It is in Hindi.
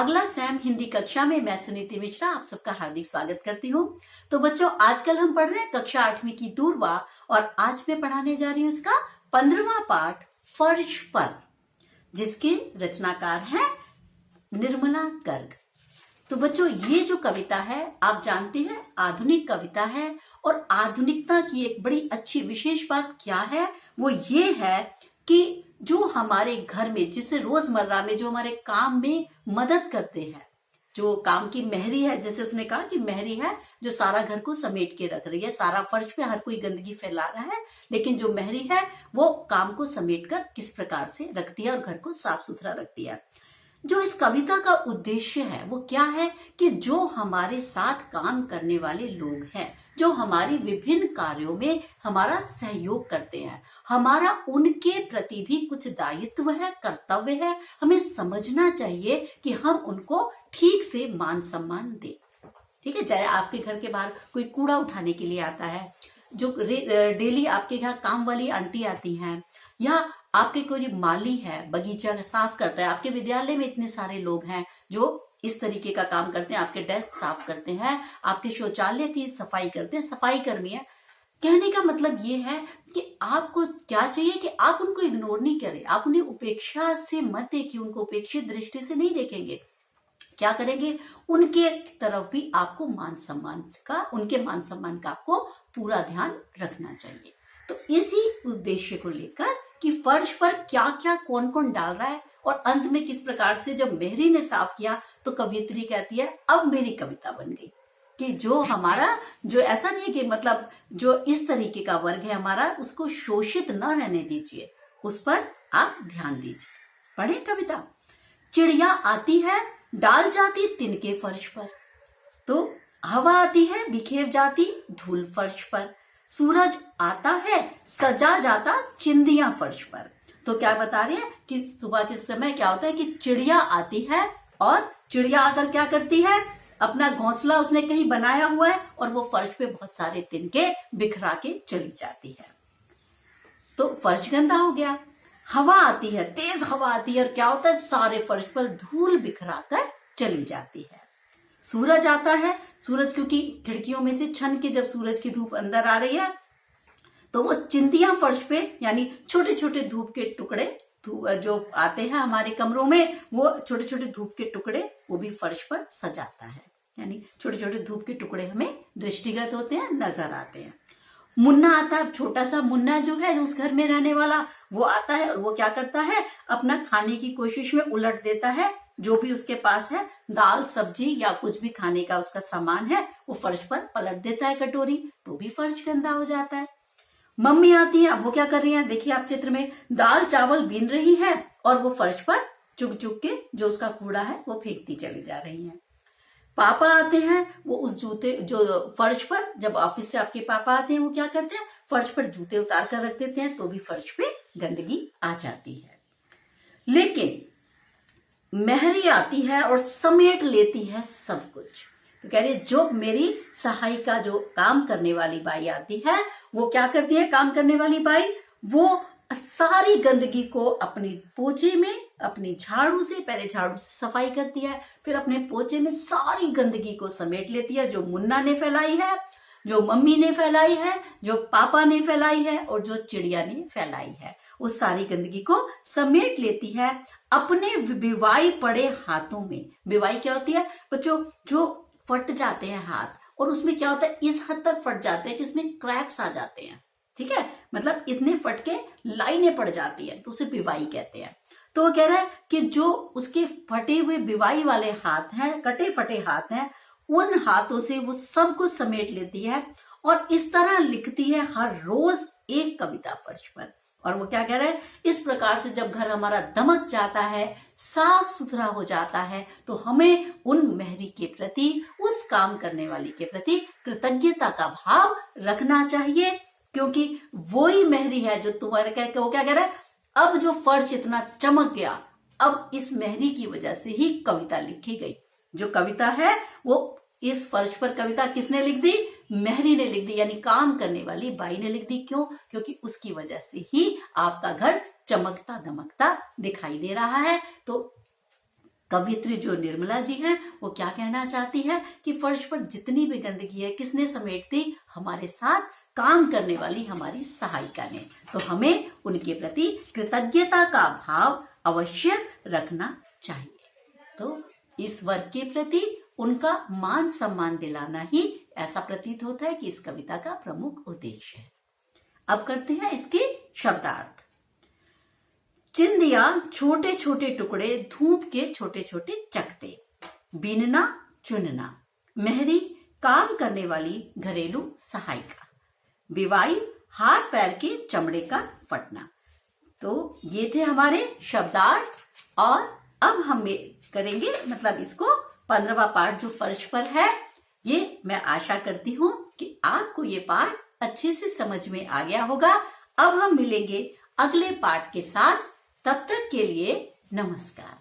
अगला सैम हिंदी कक्षा में मैं सुनीति मिश्रा आप सबका हार्दिक स्वागत करती हूँ। तो बच्चों, आजकल हम पढ़ रहे हैं कक्षा 8वीं की दूरवा और आज मैं पढ़ाने जा रही हूँ इसका 15वां पाठ फर्श पर, जिसके रचनाकार हैं निर्मला गर्ग। तो बच्चों, ये जो कविता है आप जानते हैं आधुनिक कविता है और आधुनिकता की एक बड़ी अच्छी विशेष बात क्या है, वो ये है कि जो हमारे घर में जिससे रोजमर्रा में जो हमारे काम में मदद करते हैं, जो काम की महरी है, जैसे उसने कहा कि महरी है जो सारा घर को समेट के रख रही है, सारा फर्श पे हर कोई गंदगी फैला रहा है, लेकिन जो महरी है वो काम को समेट कर किस प्रकार से रखती है और घर को साफ सुथरा रखती है। जो इस कविता का उद्देश्य है वो क्या है कि जो हमारे साथ काम करने वाले लोग हैं, जो हमारी विभिन्न कार्यों में हमारा सहयोग करते हैं, हमारा उनके प्रति भी कुछ दायित्व है, कर्तव्य है। हमें समझना चाहिए कि हम उनको ठीक से मान सम्मान दें। ठीक है, चाहे आपके घर के बाहर कोई कूड़ा उठाने के लिए आता है, जो डेली आपके यहाँ काम वाली आंटी आती हैं, या आपके कोई माली है बगीचा साफ करता है, आपके विद्यालय में इतने सारे लोग हैं जो इस तरीके का काम करते हैं, आपके डेस्क साफ करते हैं, आपके शौचालय की सफाई करते हैं, सफाई कर्मी है। कहने का मतलब ये है कि आपको क्या चाहिए कि आप उनको इग्नोर नहीं करें, आप उन्हें उपेक्षा से मत देखिए, उनको उपेक्षित दृष्टि से नहीं देखेंगे। क्या करेंगे, उनके तरफ भी आपको उनके मान सम्मान का आपको पूरा ध्यान रखना चाहिए। तो इसी उद्देश्य को लेकर कि फर्श पर क्या क्या कौन कौन डाल रहा है और अंत में किस प्रकार से जब मेहरी ने साफ किया तो कवियत्री कहती है अब मेरी कविता बन गई। कि जो हमारा जो ऐसा नहीं है कि मतलब जो इस तरीके का वर्ग है हमारा, उसको शोषित न रहने दीजिए, उस पर आप ध्यान दीजिए। पढ़े कविता। चिड़िया आती है डाल जाती तिनके फर्श पर, तो हवा आती है बिखेर जाती धूल फर्श पर, सूरज आता है सजा जाता चिंदियां फर्श पर। तो क्या बता रहे हैं कि सुबह के समय क्या होता है कि चिड़िया आती है और चिड़िया आकर क्या करती है, अपना घोंसला उसने कहीं बनाया हुआ है और वो फर्श पे बहुत सारे तिनके बिखरा के चली जाती है, तो फर्श गंदा हो गया। हवा आती है, तेज हवा आती है और क्या होता है, सारे फर्श पर धूल बिखरा कर चली जाती है। सूरज आता है, सूरज क्योंकि खिड़कियों में से छन के जब सूरज की धूप अंदर आ रही है तो वो चिंदियां फर्श पे, यानी छोटे छोटे धूप के टुकड़े जो आते हैं हमारे कमरों में, वो छोटे छोटे धूप के टुकड़े वो भी फर्श पर सजाता है, यानी छोटे छोटे धूप के टुकड़े हमें दृष्टिगत होते हैं, नजर आते हैं। मुन्ना आता है, छोटा सा मुन्ना जो है उस घर में रहने वाला, वो आता है और वो क्या करता है, अपना खाने की कोशिश में उलट देता है जो भी उसके पास है, दाल सब्जी या कुछ भी खाने का उसका सामान है, वो फर्श पर पलट देता है कटोरी, तो भी फर्श गंदा हो जाता है। मम्मी आती है, अब वो क्या कर रही है, देखिए आप चित्र में, दाल चावल बीन रही है और वो फर्श पर चुक चुक के जो उसका कूड़ा है वो फेंकती चली जा रही है। पापा आते हैं, वो उस जूते जो फर्श पर, जब ऑफिस से आपके पापा आते हैं वो क्या करते हैं, फर्श पर जूते उतार कर रख देते हैं, तो भी फर्श पे गंदगी आ जाती है। लेकिन महरी आती है और समेट लेती है सब कुछ। तो कह रही जो मेरी सहायिका जो काम करने वाली बाई आती है, वो क्या करती है, काम करने वाली बाई वो सारी गंदगी को अपनी पोछे में, अपनी झाड़ू से, पहले झाड़ू से सफाई करती है, फिर अपने पोछे में सारी गंदगी को समेट लेती है, जो मुन्ना ने फैलाई है, जो मम्मी ने फैलाई है, जो पापा ने फैलाई है और जो चिड़िया ने फैलाई है, उस सारी गंदगी को समेट लेती है अपने बिवाई पड़े हाथों में। बिवाई क्या होती है बच्चों, जो फट जाते हैं हाथ, और उसमें क्या होता है, इस हद तक फट जाते हैं कि इसमें क्रैक्स आ जाते हैं। ठीक है, मतलब इतने फट के लाइनें पड़ जाती है, तो उसे बिवाई कहते हैं। तो वो कह रहा है कि जो उसके फटे हुए बिवाई वाले हाथ हैं, कटे फटे हाथ हैं, उन हाथों से वो सब कुछ समेट लेती है और इस तरह लिखती है हर रोज एक कविता फर्श पर। और वो क्या कह रहा है, इस प्रकार से जब घर हमारा दमक जाता है, साफ सुथरा हो जाता है, तो हमें उन महरी के प्रति, उस काम करने वाली के प्रति कृतज्ञता का भाव रखना चाहिए, क्योंकि वो ही महरी है जो तुम्हारे वो क्या कह रहा है, अब जो फर्श इतना चमक गया, अब इस महरी की वजह से ही कविता लिखी गई। जो कविता है वो इस फर्श पर कविता किसने लिख दी, महरी ने लिख दी, यानी काम करने वाली बाई ने लिख दी। क्यों, क्योंकि उसकी वजह से ही आपका घर चमकता दमकता दिखाई दे रहा है। तो कवियत्री जो निर्मला जी हैं वो क्या कहना चाहती है कि फर्श पर जितनी भी गंदगी है किसने समेट दी? हमारे साथ काम करने वाली हमारी सहायिका ने। तो हमें उनके प्रति कृतज्ञता का भाव अवश्य रखना चाहिए। तो इस वर्ग के प्रति उनका मान सम्मान दिलाना ही ऐसा प्रतीत होता है कि इस कविता का प्रमुख उद्देश्य है। अब करते हैं इसके शब्दार्थ। चिंदिया छोटे छोटे टुकड़े धूप के छोटे छोटे चकते, बीनना चुनना, मेहरी काम करने वाली घरेलू सहायिका, बिवाई हाथ पैर के चमड़े का फटना। तो ये थे हमारे शब्दार्थ। और अब हम करेंगे मतलब इसको 15वां पाठ जो फर्श पर है, ये मैं आशा करती हूं कि आपको ये पाठ अच्छे से समझ में आ गया होगा। अब हम मिलेंगे अगले पाठ के साथ। तब तक के लिए नमस्कार।